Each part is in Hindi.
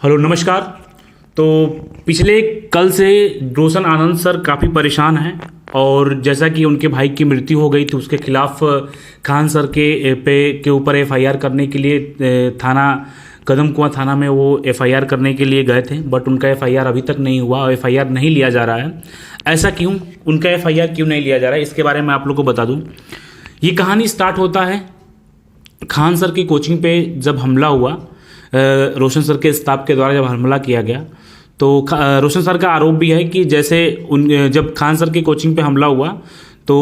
हेलो नमस्कार। तो पिछले कल से रोशन आनंद सर काफ़ी परेशान हैं और जैसा कि उनके भाई की मृत्यु हो गई थी उसके खिलाफ खान सर के ऊपर एफआईआर करने के लिए थाना कदम कुआं थाना में वो एफआईआर करने के लिए गए थे, बट उनका एफआईआर अभी तक नहीं हुआ और एफआईआर नहीं लिया जा रहा है। ऐसा क्यों, उनका एफआईआर क्यों नहीं लिया जा रहा है, इसके बारे में आप लोग को बता दूं। ये कहानी स्टार्ट होता है खान सर की कोचिंग पे जब हमला हुआ, रोशन सर के स्टाफ के द्वारा जब हमला किया गया तो रोशन सर का आरोप भी है कि जैसे जब खान सर की कोचिंग पे हमला हुआ तो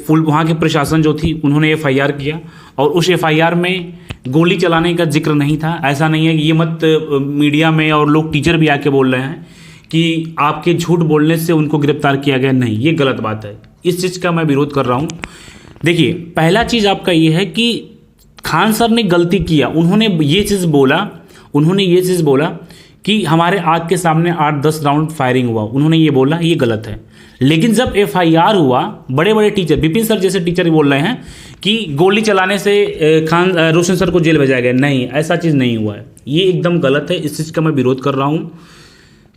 फुल वहाँ के प्रशासन जो थी उन्होंने एफआईआर किया और उस एफआईआर में गोली चलाने का जिक्र नहीं था। ऐसा नहीं है कि ये मत मीडिया में और लोग टीचर भी आके बोल रहे हैं कि आपके झूठ बोलने से उनको गिरफ्तार किया गया, नहीं, ये गलत बात है। इस चीज़ का मैं विरोध कर रहा हूँ। देखिए, पहला चीज़ आपका ये है कि खान सर ने गलती किया, उन्होंने ये चीज़ बोला कि हमारे आग के सामने 8-10 राउंड फायरिंग हुआ, उन्होंने ये बोला, ये गलत है। लेकिन जब एफआईआर हुआ, बड़े बड़े टीचर, विपिन सर जैसे टीचर बोल रहे हैं कि गोली चलाने से रोशन सर को जेल भेजा गया, नहीं, ऐसा चीज़ नहीं हुआ है, ये एकदम गलत है। इस चीज़ का मैं विरोध कर रहा हूँ।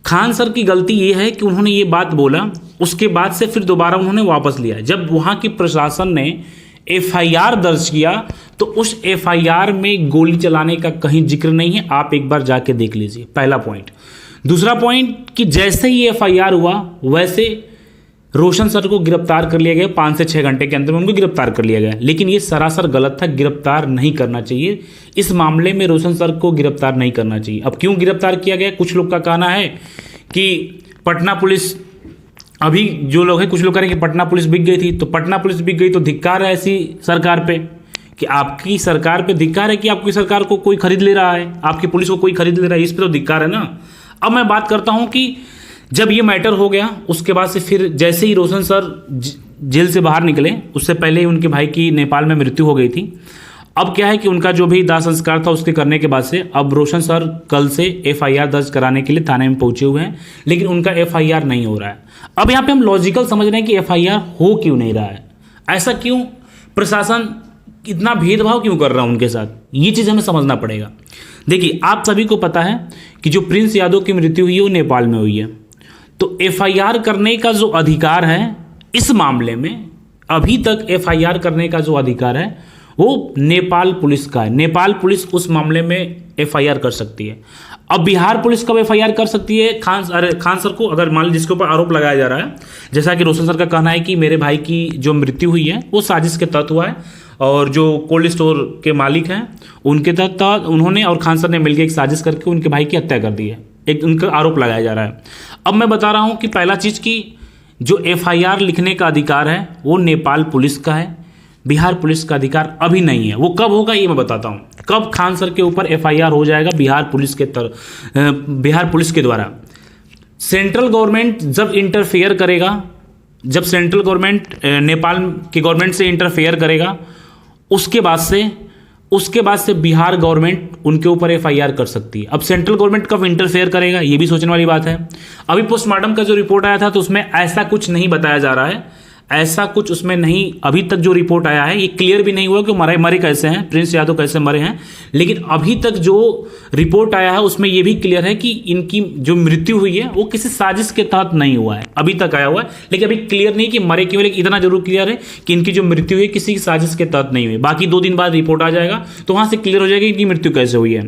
खान सर की गलती ये है कि उन्होंने ये बात बोला, उसके बाद से फिर दोबारा उन्होंने वापस लिया। जब वहाँ की प्रशासन ने एफआईआर दर्ज किया तो उस एफआईआर में गोली चलाने का कहीं जिक्र नहीं है, आप एक बार जाके देख लीजिए, पहला पॉइंट। दूसरा पॉइंट कि जैसे ही एफआईआर हुआ वैसे रोशन सर को गिरफ्तार कर लिया गया, 5 से 6 घंटे के अंदर में उनको गिरफ्तार कर लिया गया। लेकिन ये सरासर गलत था, गिरफ्तार नहीं करना चाहिए। इस मामले में रोशन सर को गिरफ्तार नहीं करना चाहिए। अब क्यों गिरफ्तार किया गया, कुछ लोग का कहना है कि पटना पुलिस, अभी जो लोग हैं कुछ लोग कह रहे हैं कि पटना पुलिस बिक गई थी, तो पटना पुलिस बिक गई तो धिक्कार है ऐसी सरकार पे, कि आपकी सरकार पे धिक्कार है कि आपकी सरकार को कोई खरीद ले रहा है, आपकी पुलिस को कोई खरीद ले रहा है, इस पे तो धिक्कार है ना। अब मैं बात करता हूं कि जब ये मैटर हो गया उसके बाद से फिर जैसे ही रोशन सर जेल से बाहर निकले, उससे पहले ही उनके भाई की नेपाल में मृत्यु हो गई थी। अब क्या है कि उनका जो भी दाह संस्कार था उसके करने के बाद से अब रोशन सर कल से एफआईआर दर्ज कराने के लिए थाने में पहुंचे हुए हैं, लेकिन उनका एफआईआर नहीं हो रहा है। अब यहाँ पे हम लॉजिकल समझ रहे हैं कि एफआईआर हो क्यों नहीं रहा है, ऐसा क्यों, प्रशासन इतना भेदभाव क्यों कर रहा है उनके साथ, ये चीज़ हमें समझना पड़ेगा। देखिए, आप सभी को पता है कि जो प्रिंस यादव की मृत्यु हुई है वो नेपाल में हुई है, तो एफआईआर करने का जो अधिकार है इस मामले में, अभी तक एफआईआर करने का जो अधिकार है वो नेपाल पुलिस का है। नेपाल पुलिस उस मामले में एफआईआर कर सकती है। अब बिहार पुलिस कब एफआईआर कर सकती है खान सर को, अगर मान लीजिए जिसके ऊपर आरोप लगाया जा रहा है, जैसा कि रोशन सर का कहना है कि मेरे भाई की जो मृत्यु हुई है वो साजिश के तहत हुआ है और जो कोल्ड स्टोर के मालिक हैं उनके तहत उन्होंने और खान सर ने मिलकर एक साजिश करके उनके भाई की हत्या कर दी है, एक उनका आरोप लगाया जा रहा है। अब मैं बता रहा हूँ कि पहला चीज़ की जो एफआईआर लिखने का अधिकार है वो नेपाल पुलिस का है, बिहार पुलिस का अधिकार अभी नहीं है। वो कब होगा ये मैं बताता हूँ, कब खान सर के ऊपर एफआईआर हो जाएगा बिहार पुलिस के द्वारा। सेंट्रल गवर्नमेंट जब इंटरफेयर करेगा, जब सेंट्रल गवर्नमेंट नेपाल की गवर्नमेंट से इंटरफेयर करेगा, उसके बाद से बिहार गवर्नमेंट उनके ऊपर एफआईआर कर सकती है। अब सेंट्रल गवर्नमेंट कब इंटरफेयर करेगा ये भी सोचने वाली बात है। अभी पोस्टमार्टम का जो रिपोर्ट आया था तो उसमें ऐसा कुछ नहीं बताया जा रहा है, ऐसा कुछ उसमें नहीं, अभी तक जो रिपोर्ट आया है ये क्लियर भी नहीं हुआ कि मरे कैसे हैं, प्रिंस यादव कैसे मरे हैं। लेकिन अभी तक जो रिपोर्ट आया है उसमें ये भी क्लियर है कि इनकी जो मृत्यु हुई है वो किसी साजिश के तहत नहीं हुआ है, अभी तक आया हुआ है। लेकिन अभी क्लियर नहीं कि मरे क्यों, लेकिन इतना जरूर क्लियर है कि इनकी जो मृत्यु हुई किसी की साजिश के तहत नहीं हुई। बाकी 2 दिन बाद रिपोर्ट आ जाएगा तो वहां से क्लियर हो जाएगा इनकी मृत्यु कैसे हुई है।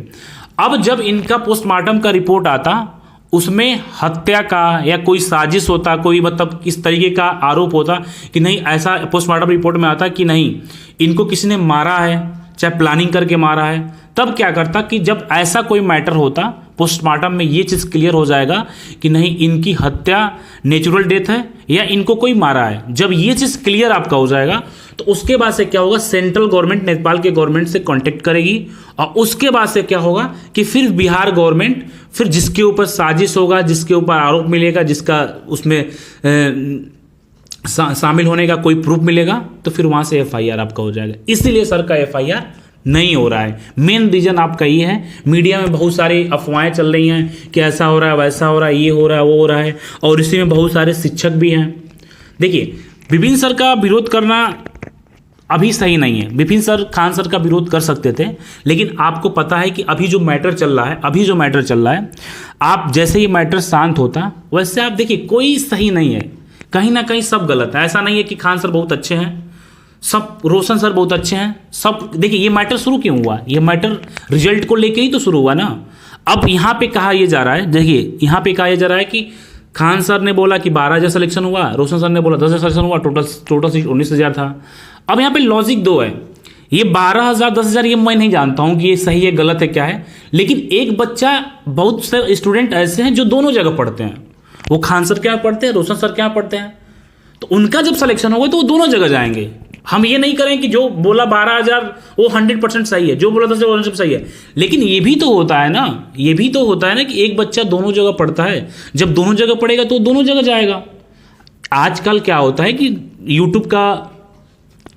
अब जब इनका पोस्टमार्टम का रिपोर्ट आता उसमें हत्या का या कोई साजिश होता, कोई मतलब इस तरीके का आरोप होता कि नहीं, ऐसा पोस्टमार्टम रिपोर्ट में आता कि नहीं इनको किसी ने मारा है, चाहे प्लानिंग करके मारा है, तब क्या करता कि जब ऐसा कोई मैटर होता पोस्टमार्टम में ये चीज़ क्लियर हो जाएगा कि नहीं इनकी हत्या नेचुरल डेथ है या इनको कोई मारा है। जब ये चीज़ क्लियर आपका हो जाएगा तो उसके बाद से क्या होगा, सेंट्रल गवर्नमेंट नेपाल के गवर्नमेंट से कांटेक्ट करेगी और उसके बाद से क्या होगा कि फिर बिहार गवर्नमेंट, फिर जिसके ऊपर साजिश होगा, जिसके ऊपर आरोप मिलेगा, जिसका उसमें शामिल होने का कोई प्रूफ मिलेगा तो फिर वहाँ से एफआईआर आपका हो जाएगा। इसीलिए सर का एफआईआर नहीं हो रहा है। मेन रीजन आपका ये है, मीडिया में बहुत सारी अफवाहें चल रही हैं कि ऐसा हो रहा है, वैसा हो रहा है, ये हो रहा है, वो हो रहा है, और इसी में बहुत सारे शिक्षक भी हैं। देखिए, विपिन सर का विरोध करना अभी सही नहीं है। विपिन सर खान सर का विरोध कर सकते थे, लेकिन आपको पता है कि अभी जो मैटर चल रहा है, आप जैसे ये मैटर शांत होता वैसे आप देखिए कोई सही नहीं है, कहीं ना कहीं सब गलत है। ऐसा नहीं है कि खान सर बहुत अच्छे हैं, सब रोशन सर बहुत अच्छे हैं, सब देखिए ये मैटर शुरू क्यों हुआ, ये मैटर रिजल्ट को लेके ही तो शुरू हुआ ना। अब यहाँ पे कहा यह जा रहा है, देखिए यहाँ पे कहा यह जा रहा है कि खान सर ने बोला कि 12,000 सिलेक्शन हुआ, रोशन सर ने बोला 10,000 सिलेक्शन हुआ, टोटल सीट 19,000 था। अब यहाँ पे लॉजिक दो है, ये 12,000 10,000 ये मैं नहीं जानता हूँ कि ये सही है गलत है क्या है, लेकिन एक बच्चा, बहुत से स्टूडेंट ऐसे हैं जो दोनों जगह पढ़ते हैं, वो खान सर के यहाँ पढ़ते हैं, रोशन सर के यहाँ पढ़ते हैं, तो उनका जब सिलेक्शन होगा तो वो दोनों जगह जाएंगे। हम ये नहीं करें कि जो बोला 12,000 वो 100% सही है, जो बोला 10,000 वो सही है, लेकिन ये भी तो होता है ना, कि एक बच्चा दोनों जगह पढ़ता है, जब दोनों जगह पढ़ेगा तो दोनों जगह जाएगा। आजकल क्या होता है कि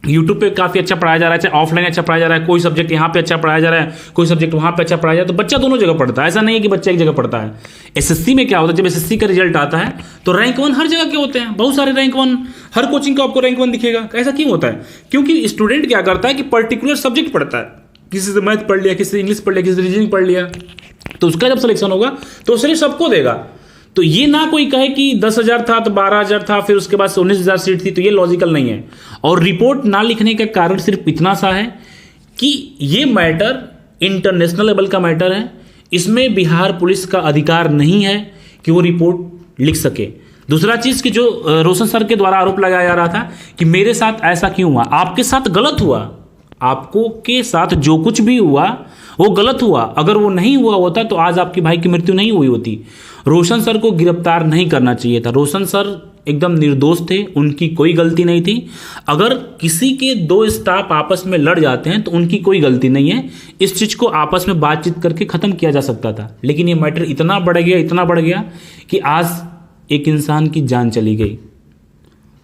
यूट्यूब पे काफ़ी अच्छा पढ़ाया जा रहा है, चाहे ऑफलाइन अच्छा पढ़ाया जा रहा है, कोई सब्जेक्ट यहाँ पे अच्छा पढ़ाया जा रहा है, कोई सब्जेक्ट वहाँ पे अच्छा पढ़ाया जा रहा है, तो बच्चा दोनों जगह पढ़ता है। ऐसा नहीं है कि बच्चा एक जगह पढ़ता है। एसएससी में क्या होता है, जब एसएससी का रिजल्ट आता है तो रैंक 1 हर जगह के होते हैं, बहुत सारे रैंक 1, हर कोचिंग का आपको रैंक 1 दिखेगा। ऐसा क्यों होता है? क्योंकि स्टूडेंट क्या करता है कि पर्टिकुलर सब्जेक्ट पढ़ता है, किसी से मैथ पढ़ लिया, किसी से इंग्लिश पढ़ लिया, किसी से रीजनिंग पढ़ लिया, तो उसका जब सिलेक्शन होगा तो सिर्फ सबको देगा। तो ये ना कोई कहे कि 10,000 था तो 12,000 था, फिर उसके बाद 19,000 सीट थी, तो ये लॉजिकल नहीं है। और रिपोर्ट ना लिखने का कारण सिर्फ इतना सा है कि ये मैटर इंटरनेशनल लेवल का मैटर है, इसमें बिहार पुलिस का अधिकार नहीं है कि वो रिपोर्ट लिख सके। दूसरा चीज़ कि जो रोशन सर के द्वारा आरोप लगाया जा रहा था कि मेरे साथ ऐसा क्यों हुआ, आपके साथ गलत हुआ, आपको के साथ जो कुछ भी हुआ वो गलत हुआ। अगर वो नहीं हुआ होता तो आज आपके भाई की मृत्यु नहीं हुई होती। रोशन सर को गिरफ्तार नहीं करना चाहिए था। रोशन सर एकदम निर्दोष थे, उनकी कोई गलती नहीं थी। अगर किसी के दो स्टाफ आपस में लड़ जाते हैं तो उनकी कोई गलती नहीं है, इस चीज़ को आपस में बातचीत करके ख़त्म किया जा सकता था। लेकिन ये मैटर इतना बढ़ गया कि आज एक इंसान की जान चली गई।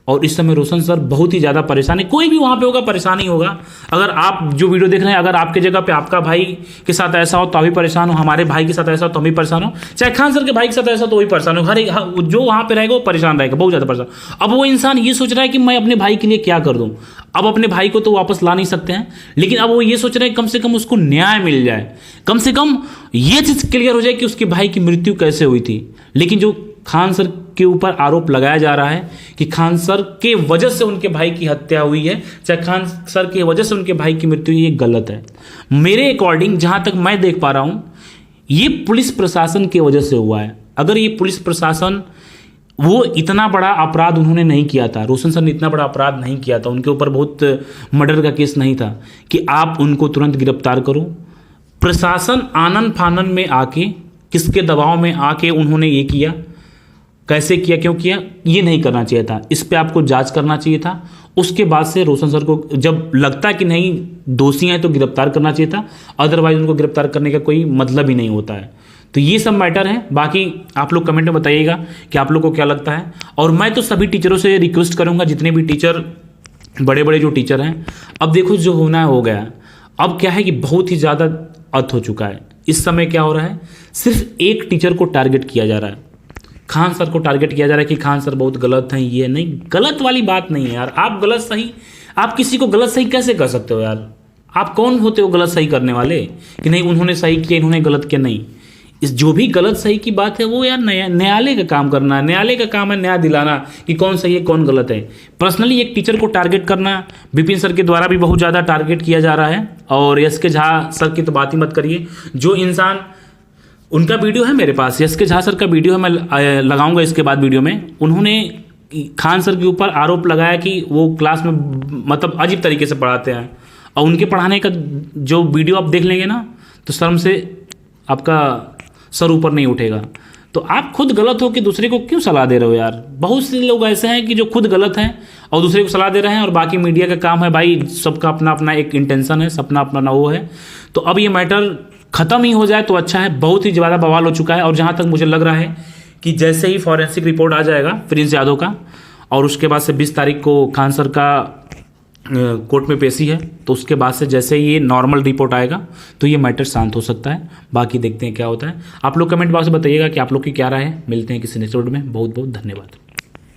और इस समय रोशन सर बहुत ही ज़्यादा परेशान है। कोई भी वहाँ पे होगा परेशान ही होगा। अगर आप जो वीडियो देख रहे हैं, अगर आपके जगह पे आपका भाई के साथ ऐसा हो तो अभी परेशान हो, हमारे भाई के साथ ऐसा हो तो हम भी परेशान हो, चाहे खान सर के भाई के साथ ऐसा तो वही परेशान हो, हर एक जो वहाँ पे रहेगा वो परेशान रहेगा, बहुत ज़्यादा परेशान। अब वो इंसान ये सोच रहा है कि मैं अपने भाई के लिए क्या कर दूँ। अब अपने भाई को तो वापस ला नहीं सकते हैं, लेकिन अब वो ये सोच रहे हैं कम से कम उसको न्याय मिल जाए, कम से कम ये चीज़ क्लियर हो जाए कि उसके भाई की मृत्यु कैसे हुई थी। लेकिन जो खान सर के ऊपर आरोप लगाया जा रहा है कि खान सर के वजह से उनके भाई की हत्या हुई है, चाहे खान सर की वजह से उनके भाई की मृत्यु हुई, ये गलत है। मेरे अकॉर्डिंग जहां तक मैं देख पा रहा हूं, ये पुलिस प्रशासन की वजह से हुआ है। अगर ये पुलिस प्रशासन, वो इतना बड़ा अपराध उन्होंने नहीं किया था, रोशन सर ने इतना बड़ा अपराध नहीं किया था, उनके ऊपर बहुत मर्डर का केस नहीं था कि आप उनको तुरंत गिरफ्तार करो। प्रशासन आनन फानन में आके, किसके दबाव में आके उन्होंने ये किया, कैसे किया, क्यों किया, ये नहीं करना चाहिए था। इस पे आपको जांच करना चाहिए था। उसके बाद से रोशन सर को जब लगता कि नहीं दोषी हैं तो गिरफ्तार करना चाहिए था, अदरवाइज उनको गिरफ्तार करने का कोई मतलब ही नहीं होता है। तो ये सब मैटर है। बाकी आप लोग कमेंट में बताइएगा कि आप लोग को क्या लगता है। और मैं तो सभी टीचरों से रिक्वेस्ट करूँगा, जितने भी टीचर, बड़े बड़े जो टीचर हैं, अब देखो जो होना है हो गया। अब क्या है कि बहुत ही ज़्यादा अत हो चुका है। इस समय क्या हो रहा है, सिर्फ एक टीचर को टारगेट किया जा रहा है, खान सर को टारगेट किया जा रहा है कि खान सर बहुत गलत हैं। ये नहीं, गलत वाली बात नहीं है यार। आप गलत सही, आप किसी को गलत सही कैसे कर सकते हो यार? आप कौन होते हो गलत सही करने वाले कि नहीं उन्होंने सही किया, इन्होंने गलत किया? नहीं, इस जो भी गलत सही की बात है वो यार न्यायालय का काम करना है। न्यायालय का काम है न्याय दिलाना कि कौन सही है कौन गलत है। पर्सनली एक टीचर को टारगेट करना विपिन सर के द्वारा भी बहुत ज़्यादा टारगेट किया जा रहा है। और यश के झा सर की तो बात ही मत करिए। जो इंसान, उनका वीडियो है मेरे पास, यश के झा सर का वीडियो है, मैं लगाऊंगा इसके बाद वीडियो में। उन्होंने खान सर के ऊपर आरोप लगाया कि वो क्लास में मतलब अजीब तरीके से पढ़ाते हैं, और उनके पढ़ाने का जो वीडियो आप देख लेंगे ना तो शर्म से आपका सर ऊपर नहीं उठेगा। तो आप खुद गलत हो कि दूसरे को क्यों सलाह दे रहे हो यार? बहुत से लोग ऐसे हैं कि जो खुद गलत हैं और दूसरे को सलाह दे रहे हैं, और बाकी मीडिया का काम है भाई, सबका अपना अपना एक इंटेंशन है, सपना अपना वो है। तो अब ये मैटर ख़त्म ही हो जाए तो अच्छा है। बहुत ही ज़्यादा बवाल हो चुका है। और जहाँ तक मुझे लग रहा है कि जैसे ही फॉरेंसिक रिपोर्ट आ जाएगा प्रिंस यादव का, और उसके बाद से 20 तारीख को खान सर का कोर्ट में पेशी है, तो उसके बाद से जैसे ये नॉर्मल रिपोर्ट आएगा तो ये मैटर शांत हो सकता है। बाकी देखते हैं क्या होता है। आप लोग कमेंट बॉक्स में बताइएगा कि आप लोग की क्या राय है। मिलते हैं किसी नेक्स्ट वीडियो में। बहुत बहुत धन्यवाद।